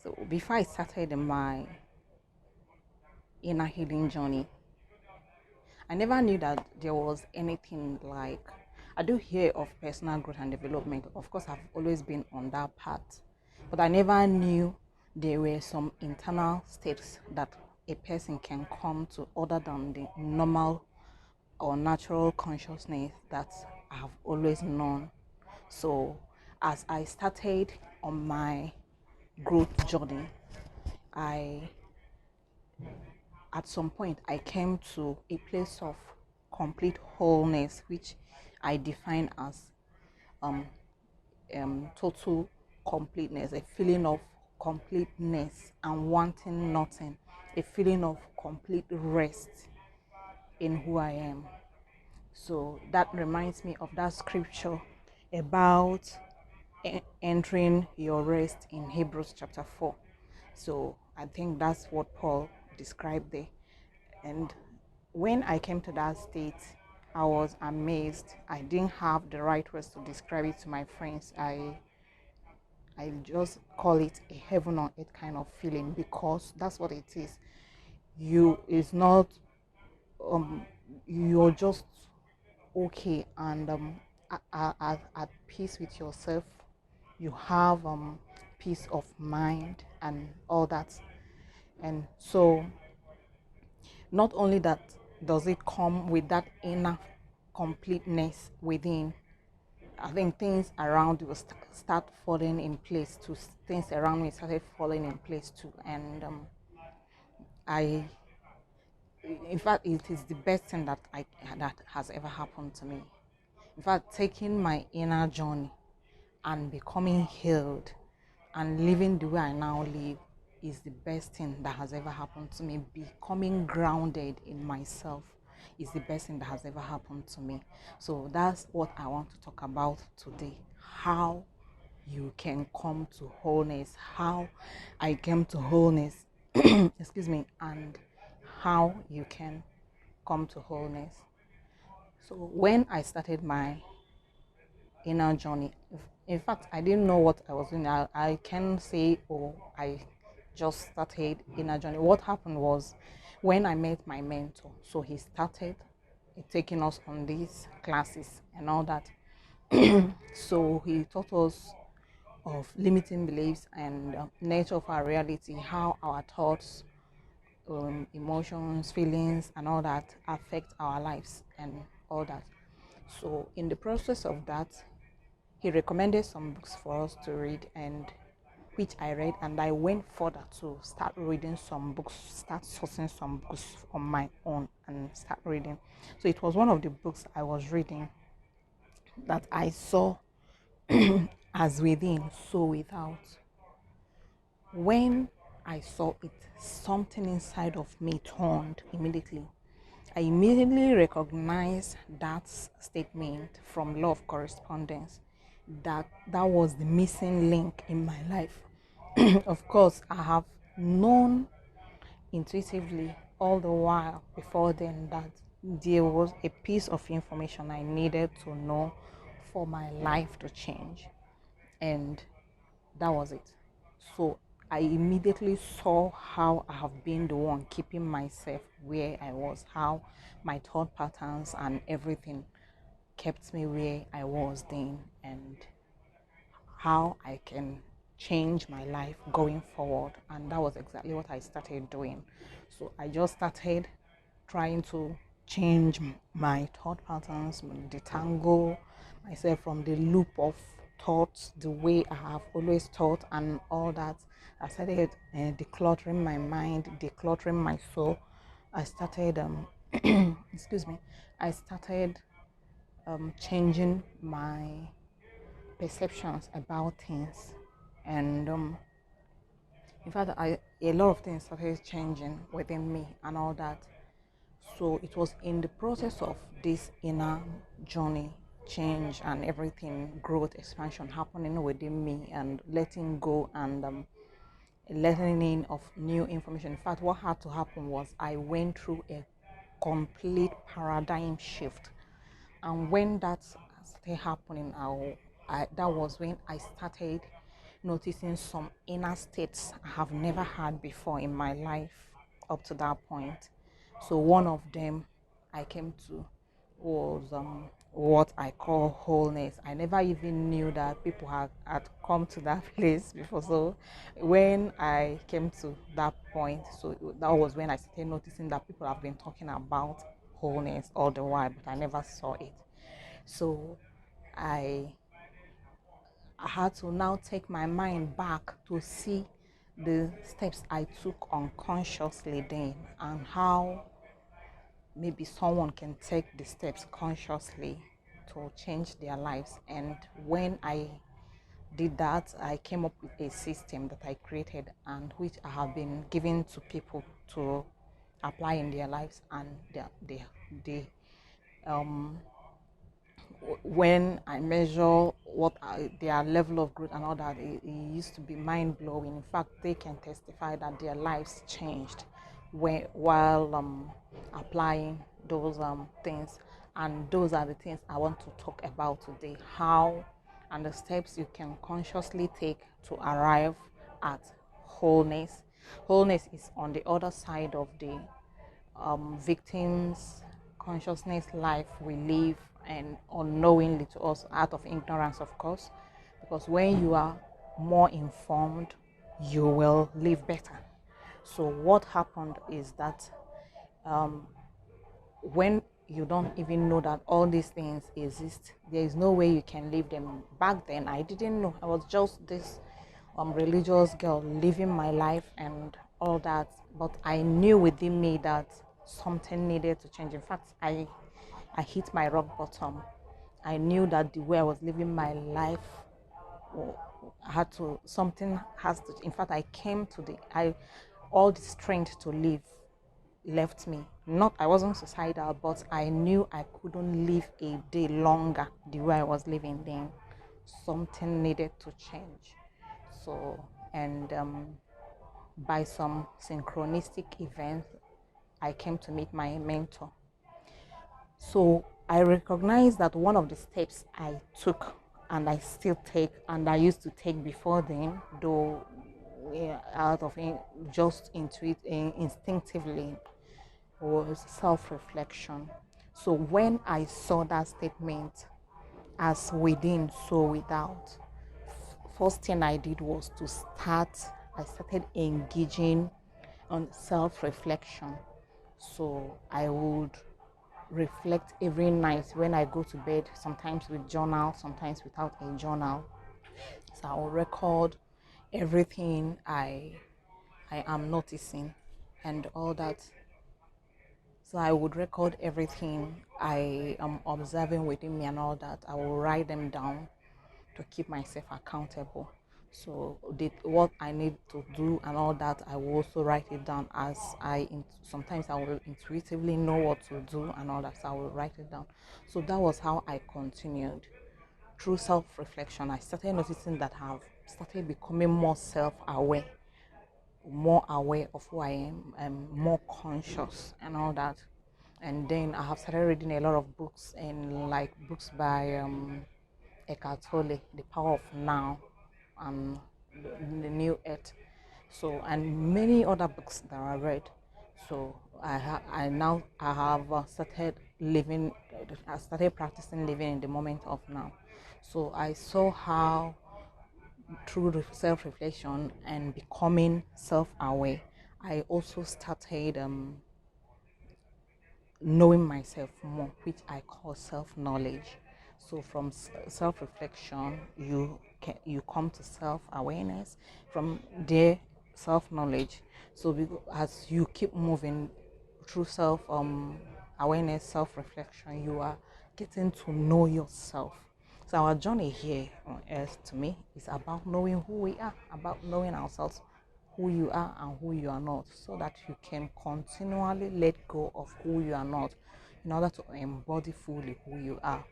So before I started my inner healing journey, I never knew that there was anything like, I do hear of personal growth and development. Of course, I've always been on that path, but I never knew there were some internal states that a person can come to other than the normal or natural consciousness that I've always known. So, as I started on my growth journey, I at some point I came to a place of complete wholeness, which I define as um, total completeness, a feeling of completeness and wanting nothing, a feeling of complete rest in who I am. So that reminds me of that scripture about entering your rest in Hebrews chapter 4. So I think that's what Paul described there. And when I came to that state, I was amazed. I didn't have the right words to describe it to my friends. I just call it a heaven on earth kind of feeling, because that's what it is. You is not um you're just okay and at peace with yourself. You have peace of mind and all that. And so not only that does it come with that inner completeness within, I think things around you start falling in place too. Things around me started falling in place too. And I, in fact, it is the best thing that has ever happened to me. In fact, taking my inner journey and becoming healed and living the way I now live is the best thing that has ever happened to me. Becoming grounded in myself is the best thing that has ever happened to me. So that's what I want to talk about today. How you can come to wholeness, how I came to wholeness, excuse me, and how you can come to wholeness. So when I started my inner journey, in fact, I didn't know what I was doing. I can say, oh, I just started inner journey. What happened was when I met my mentor, so he started taking us on these classes and all that. So he taught us of limiting beliefs and nature of our reality, how our thoughts, emotions, feelings, and all that affect our lives and all that. So, in the process of that, he recommended some books for us to read, and which I read, and I went further to start reading some books, start sourcing some books on my own, and start reading. So, it was one of the books I was reading that I saw as within, so without. When I saw it, something inside of me turned immediately. I immediately recognized that statement from law of correspondence, that was the missing link in my life. Of course, I have known intuitively all the while before then that there was a piece of information I needed to know for my life to change. And that was it. So I immediately saw how I have been the one keeping myself where I was, how my thought patterns and everything kept me where I was then, and how I can change my life going forward. And that was exactly what I started doing. So I just started trying to change my thought patterns, detangle myself from the loop of thoughts, the way I have always thought and all that. I started decluttering my mind, decluttering my soul. I started excuse me, I started changing my perceptions about things. And in fact, a lot of things started changing within me and all that. So it was in the process of this inner journey, change and everything, growth, expansion happening within me, and letting go and letting in of new information. In fact, what had to happen was I went through a complete paradigm shift. And when that started happening, that was when I started noticing some inner states I have never had before in my life up to that point. So one of them I came to was what I call wholeness. I never even knew that people had come to that place before. So when I came to that point, so that was when I started noticing that people have been talking about wholeness all the while, but I never saw it. So I I had to now take my mind back to see the steps I took unconsciously then, and how maybe someone can take the steps consciously to change their lives. And when I did that, I came up with a system that I created and which I have been giving to people to apply in their lives, and they um, when I measure their level of growth and all that, it used to be mind blowing. In fact, they can testify that their lives changed while applying those things. And those are the things I want to talk about today: how and the steps you can consciously take to arrive at wholeness. Wholeness is on the other side of the victims consciousness life we live, and unknowingly to us, out of ignorance of course, because when you are more informed you will live better. So what happened is that when you don't even know that all these things exist, there is no way you can live them. Back then I didn't know. I was just this religious girl living my life and all that, but I knew within me that something needed to change. In fact, I hit my rock bottom. I knew that the way I was living my life, I had to, something has to, in fact I came to the I all the strength to live left me. Not, I wasn't suicidal, but I knew I couldn't live a day longer the way I was living then. Something needed to change. So, and by some synchronistic events, I came to meet my mentor. So I recognize that one of the steps I took and I still take and I used to take before then, though out of just instinctively, was self-reflection. So when I saw that statement, as within, so without, first thing I did was I started engaging on self-reflection. So I would reflect every night when I go to bed, sometimes with journal, sometimes without a journal. So I will record everything I am noticing and all that. So I would record everything I am observing within me and all that. I will write them down to keep myself accountable. So what I need to do and all that, I will also write it down, as sometimes I will intuitively know what to do and all that, so I will write it down. So that was how I continued. Through self-reflection, I started noticing that I've started becoming more aware of who I am, and more conscious and all that. And then I have started reading a lot of books, and like books by Eckhart Tolle, The Power of Now, and the New Earth. So, and many other books that I read. So I have started living. I started practicing living in the moment of now. So I saw how through self-reflection and becoming self-aware, I also started knowing myself more, which I call self-knowledge. So from self-reflection, you come to self-awareness. From there, self-knowledge. So as you keep moving through awareness, self-reflection, you are getting to know yourself. So our journey here on earth, to me, is about knowing who we are, about knowing ourselves, who you are and who you are not, so that you can continually let go of who you are not in order to embody fully who you are.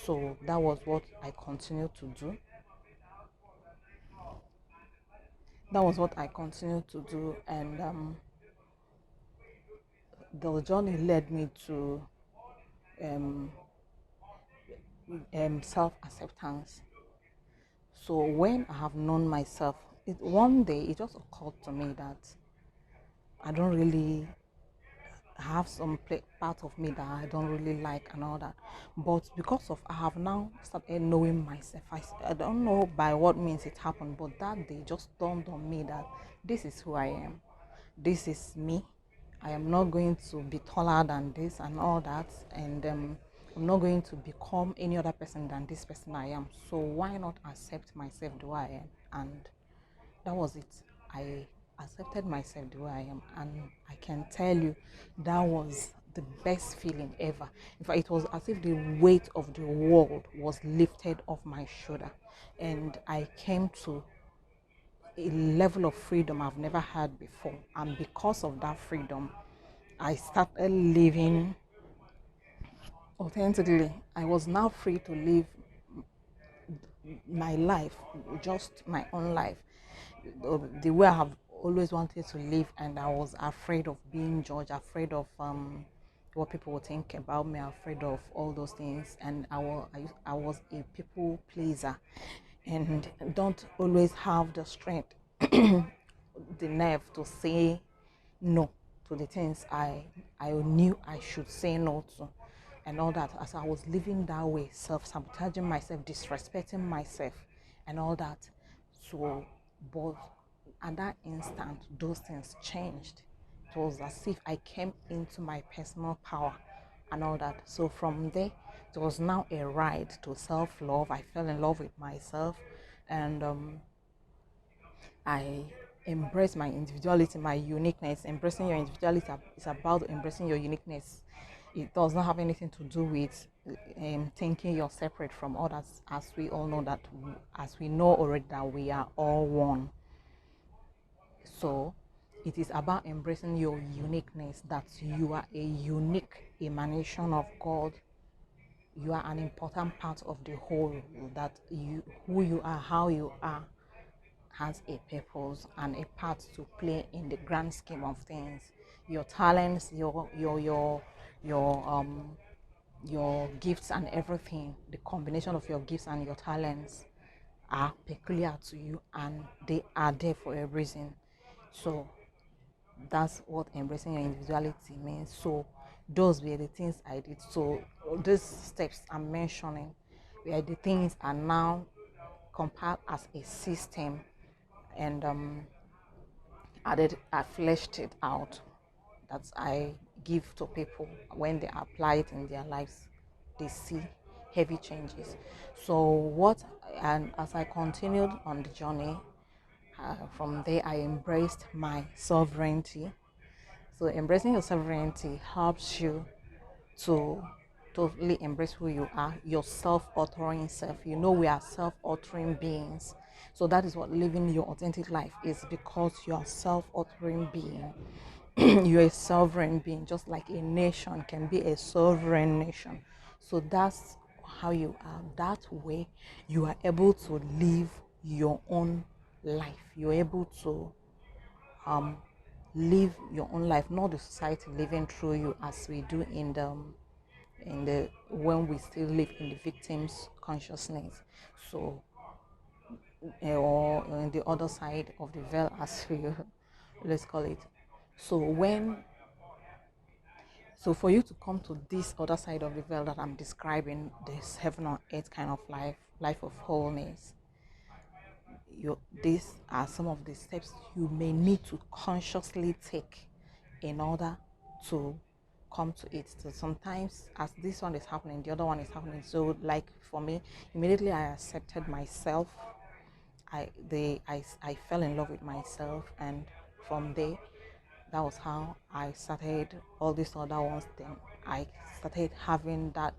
So that was what I continued to do. And the journey led me to um, self acceptance. So when I have known myself, one day it just occurred to me that I don't really have some part of me that I don't really like and all that. But because of I have now started knowing myself, I don't know by what means it happened, but that day just dawned on me that this is who I am. This is me. I am not going to be taller than this and all that, and I'm not going to become any other person than this person I am. So why not accept myself the way I am? And that was it. I accepted myself the way I am, and I can tell you that was the best feeling ever. In fact, it was as if the weight of the world was lifted off my shoulder, and I came to a level of freedom I've never had before. And because of that freedom, I started living authentically. I was now free to live my life, just my own life, the way I have always wanted to live, and I was afraid of being judged, afraid of what people would think about me, afraid of all those things, and I was a people pleaser, and don't always have the strength, the nerve to say no to the things I knew I should say no to, and all that. As I was living that way, self-sabotaging myself, disrespecting myself, and all that. So, but at that instant, those things changed. It was as if I came into my personal power and all that. So from there, it was now a ride to self-love. I fell in love with myself, and I embrace my individuality, my uniqueness. Embracing your individuality is about embracing your uniqueness. It does not have anything to do with thinking you're separate from others, as we all know that, as we know already that we are all one. So it is about embracing your uniqueness, that you are a unique emanation of God. You are an important part of the whole, that who you are, how you are, has a purpose and a part to play in the grand scheme of things. Your talents, your gifts and everything, the combination of your gifts and your talents are peculiar to you, and they are there for a reason. So that's what embracing your individuality means. So those were the things I did. So these steps I'm mentioning were the things are now compiled as a system, and I fleshed it out, that I give to people. When they apply it in their lives, they see heavy changes. So and as I continued on the journey, from there I embraced my sovereignty. So embracing your sovereignty helps you to totally embrace who you are, your self-authoring self. You know, we are self-authoring beings. So that is what living your authentic life is, because you are self-authoring being. You're a sovereign being, just like a nation can be a sovereign nation. So that's how you are. That way, you are able to live your own life. You're able to live your own life, not the society living through you, as we do in the when we still live in the victim's consciousness. So or in the other side of the veil, as we let's call it. So for you to come to this other side of the veil that I'm describing, this heaven on earth kind of life of wholeness, these are some of the steps you may need to consciously take in order to come to it. So sometimes, as this one is happening, the other one is happening. So like for me, immediately I accepted myself. I fell in love with myself, and from there, that was how I started all these other ones. Then I started having that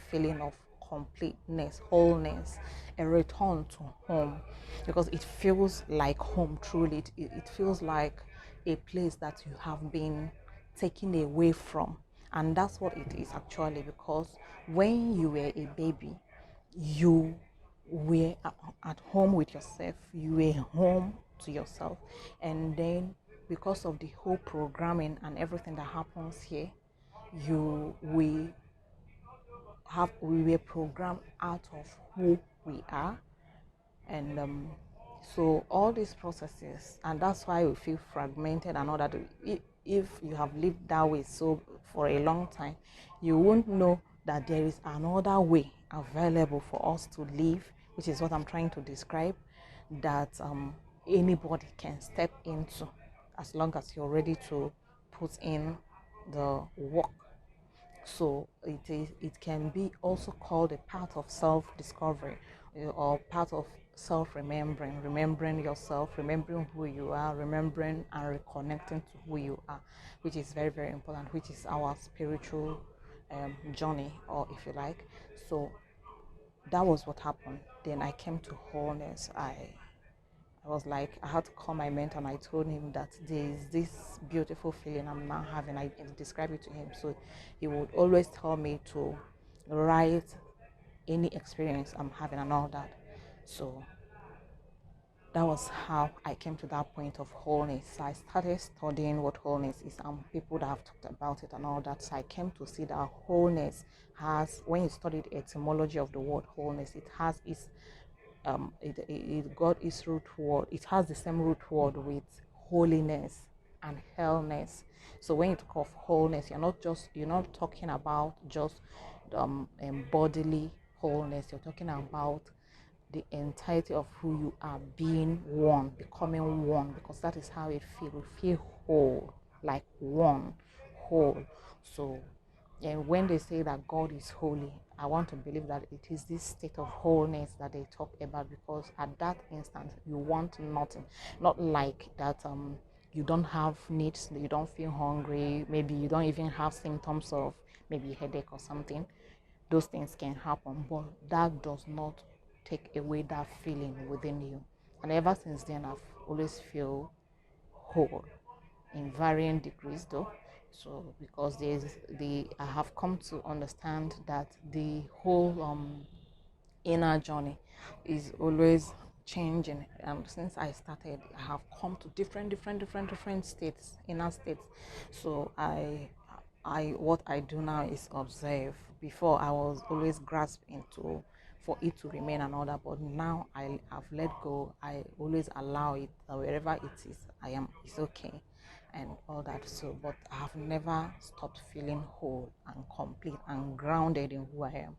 feeling of completeness, wholeness, a return to home, because it feels like home. Truly, it feels like a place that you have been taken away from, and that's what it is actually. Because when you were a baby, you were at home with yourself, you were home to yourself, and then because of the whole programming and everything that happens here, you we were programmed out of who we are, And so all these processes, and that's why we feel fragmented and all that. If you have lived that way so for a long time, you won't know that there is another way available for us to live, which is what I'm trying to describe, that anybody can step into, as long as you're ready to put in the work. So it can be also called a part of self-discovery, or part of remembering yourself, remembering who you are, remembering and reconnecting to who you are, which is very, very important, which is our spiritual journey, or if you like. So that was what happened. Then I came to wholeness. I was like, I had to call my mentor and I told him that there is this beautiful feeling I'm now having. I described it to him. So he would always tell me to write any experience I'm having and all that. So that was how I came to that point of wholeness. So I started studying what wholeness is, and people that have talked about it and all that. So I came to see that wholeness has, when you study the etymology of the word wholeness, it has its it got its root word. It has the same root word with holiness and hellness. So when you talk of wholeness, you're not talking about just bodily wholeness. You're talking about the entirety of who you are, being one, becoming one, because that is how it feels. We feel whole, like one, whole. So, and when they say that God is holy, I want to believe that it is this state of wholeness that they talk about, because at that instant you want nothing, not like that. You don't have needs, you don't feel hungry, maybe you don't even have symptoms of maybe headache or something. Those things can happen, but that does not take away that feeling within you. And ever since then, I've always feel whole in varying degrees, though. So because I have come to understand that the whole inner journey is always changing. Since I started, I have come to different states, inner states. So what I do now is observe. Before I was always grasping to for it to remain another, but now I have let go. I always allow it, wherever it is. It's okay, and all that. So, but I have never stopped feeling whole and complete and grounded in who I am.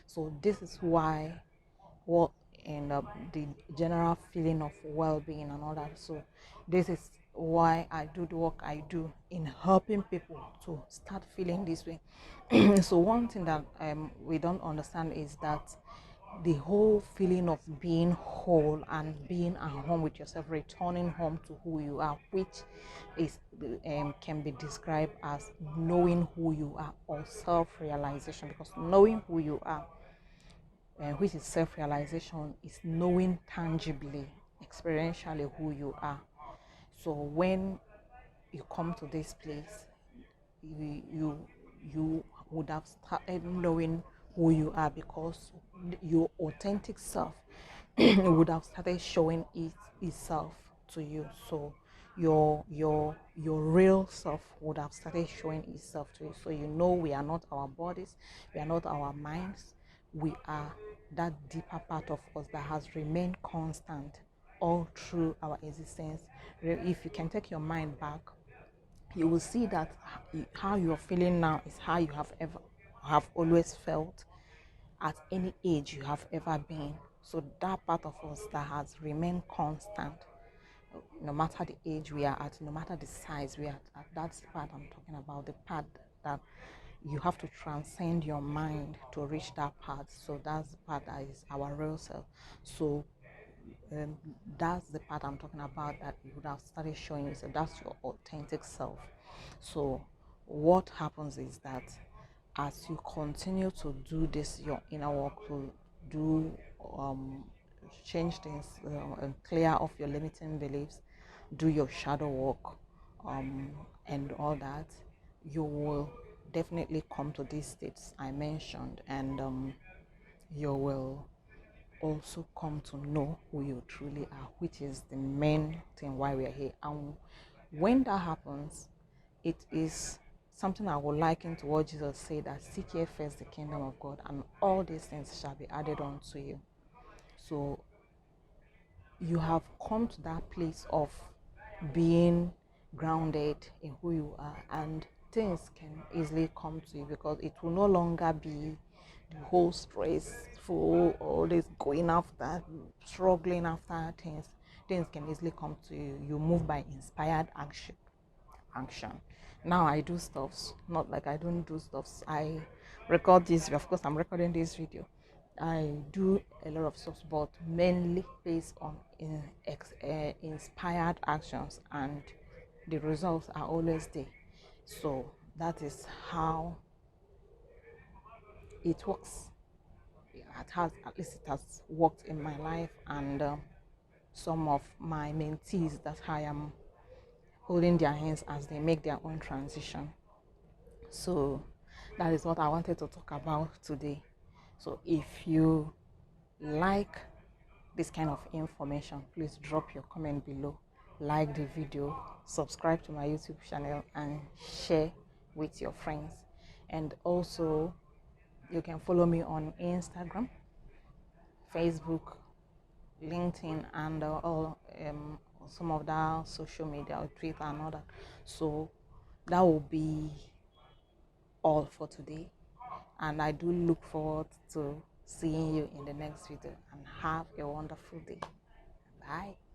So this is why what in the general feeling of well-being and all that. So this is why I do the work I do in helping people to start feeling this way. So one thing that we don't understand is that the whole feeling of being whole and being at home with yourself, returning home to who you are, which is can be described as knowing who you are, or self-realization, because knowing who you are, which is self-realization, is knowing tangibly, experientially who you are. So when you come to this place, you you would have started knowing who you are, because your authentic self would have started showing itself to you. So your real self would have started showing itself to you. So we are not our bodies, we are not our minds, we are that deeper part of us that has remained constant all through our existence. If you can take your mind back, you will see that how you're feeling now is how you have always felt at any age you have ever been. So that part of us that has remained constant, no matter the age we are at, no matter the size we are at, that's the part I'm talking about, the part that you have to transcend your mind to reach that part. So that's the part that is our real self. So um, that's the part I'm talking about, that you would have started showing you. So that's your authentic self. So what happens is that as you continue to do this, your inner work, to do change things, and clear off your limiting beliefs, do your shadow work, and all that, you will definitely come to these states I mentioned, and you will also come to know who you truly are, which is the main thing why we are here. And when that happens, it is something I would liken to what Jesus said, that seek ye first the kingdom of God, and all these things shall be added on to you. So you have come to that place of being grounded in who you are, and things can easily come to you because it will no longer be the whole stressful or this going after, struggling after things. Things can easily come to you. You move by inspired action. Now I do stuffs, not like I don't do stuffs. I record this, of course I'm recording this video. I do a lot of stuff, but mainly based on inspired actions, and the results are always there. So that is how it works. It has, at least it has worked in my life, and some of my mentees, that's how I am holding their hands as they make their own transition. So that is what I wanted to talk about today. So if you like this kind of information, please drop your comment below, like the video, subscribe to my YouTube channel, and share with your friends. And also, you can follow me on Instagram, Facebook, LinkedIn, and all some of that social media, or Twitter and all that. So that will be all for today, and I do look forward to seeing you in the next video, and have a wonderful day. Bye.